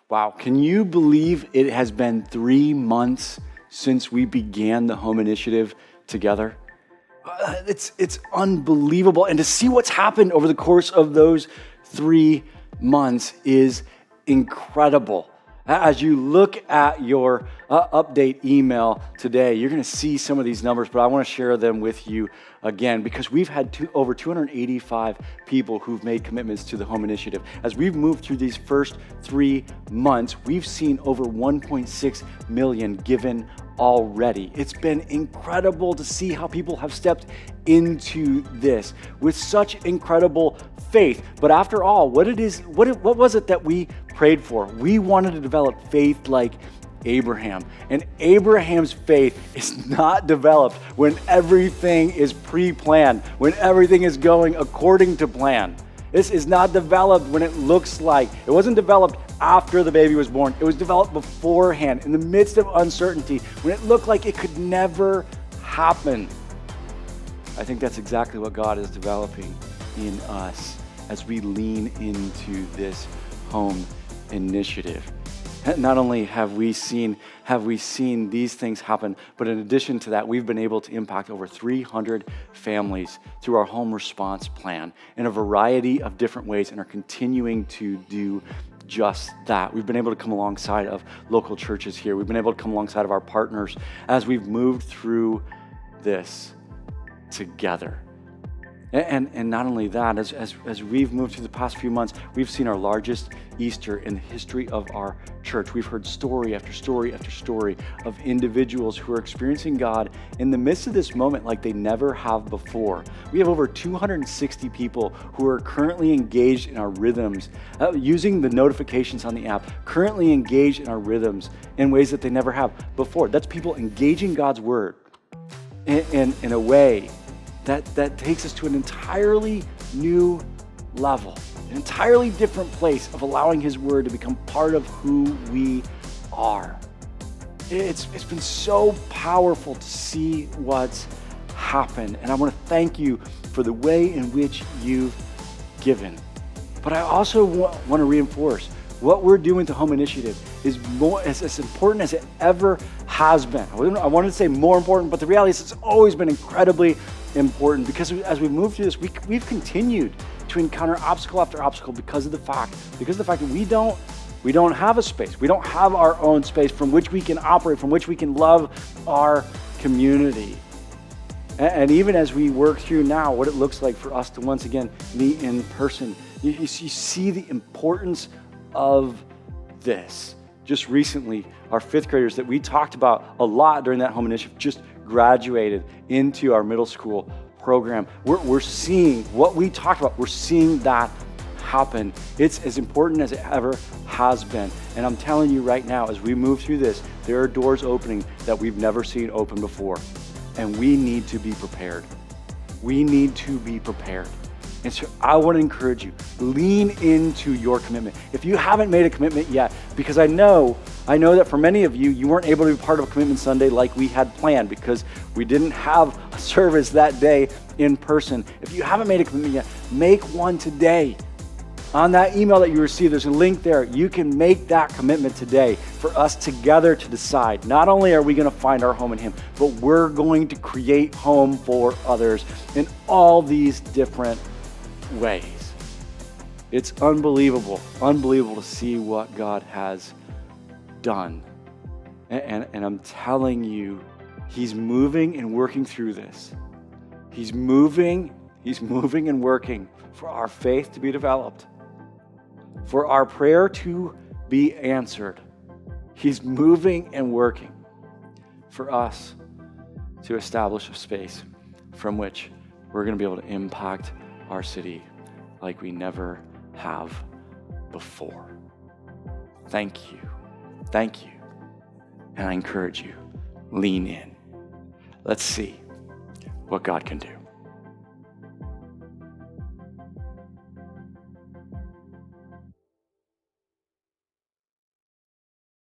Wow, can you believe it has been 3 months since we began the Home Initiative together? It's unbelievable. And to see what's happened over the course of those 3 months is incredible. As you look at your update email today, you're going to see some of these numbers, but I want to share them with you again because we've had over 285 people who've made commitments to the Home Initiative. As we've moved through these first 3 months, we've seen over 1.6 million given already. It's been incredible to see how people have stepped into this with such incredible faith. But after all, what was it that we prayed for? We wanted to develop faith like Abraham. And Abraham's faith is not developed when everything is pre-planned, when everything is going according to plan. This is not developed when it looks like. It wasn't developed after the baby was born. It was developed beforehand, in the midst of uncertainty, when it looked like it could never happen. I think that's exactly what God is developing in us as we lean into this Home Initiative. Not only have we seen these things happen, but in addition to that, we've been able to impact over 300 families through our home response plan in a variety of different ways and are continuing to do just that. We've been able to come alongside of local churches here. We've been able to come alongside of our partners as we've moved through this together. And not only that, as we've moved through the past few months, we've seen our largest Easter in the history of our church. We've heard story after story after story of individuals who are experiencing God in the midst of this moment like they never have before. We have over 260 people who are currently engaged in our rhythms, using the notifications on the app, currently engaged in our rhythms in ways that they never have before. That's people engaging God's word in a way that takes us to an entirely new level, an entirely different place of allowing His Word to become part of who we are. It's been so powerful to see what's happened, and I want to thank you for the way in which you've given. But I also want to reinforce what we're doing with the Home Initiative is as important as it ever has been. I wanted to say more important, but the reality is it's always been incredibly important because as we move through this, we've continued to encounter obstacle after obstacle because of the fact that we don't have a space. We don't have our own space from which we can operate, from which we can love our community. And even as we work through now what it looks like for us to once again meet in person, you see the importance of this. Just recently, our 5th graders that we talked about a lot during that Home Initiative just graduated into our middle school program. We're seeing what we talked about. We're seeing that happen. It's as important as it ever has been. And I'm telling you right now, as we move through this, there are doors opening that we've never seen open before. And we need to be prepared. We need to be prepared. And so I want to encourage you, lean into your commitment. If you haven't made a commitment yet, because I know that for many of you, you weren't able to be part of a Commitment Sunday like we had planned because we didn't have a service that day in person. If you haven't made a commitment yet, make one today. On that email that you received, there's a link there. You can make that commitment today for us together to decide. Not only are we going to find our home in Him, but we're going to create home for others in all these different ways. It's unbelievable to see what God has done. And I'm telling you, He's moving and working through this. He's moving and working for our faith to be developed, for our prayer to be answered. He's moving and working for us to establish a space from which we're going to be able to impact our city like we never have before. Thank you. And I encourage you, lean in. Let's see what God can do.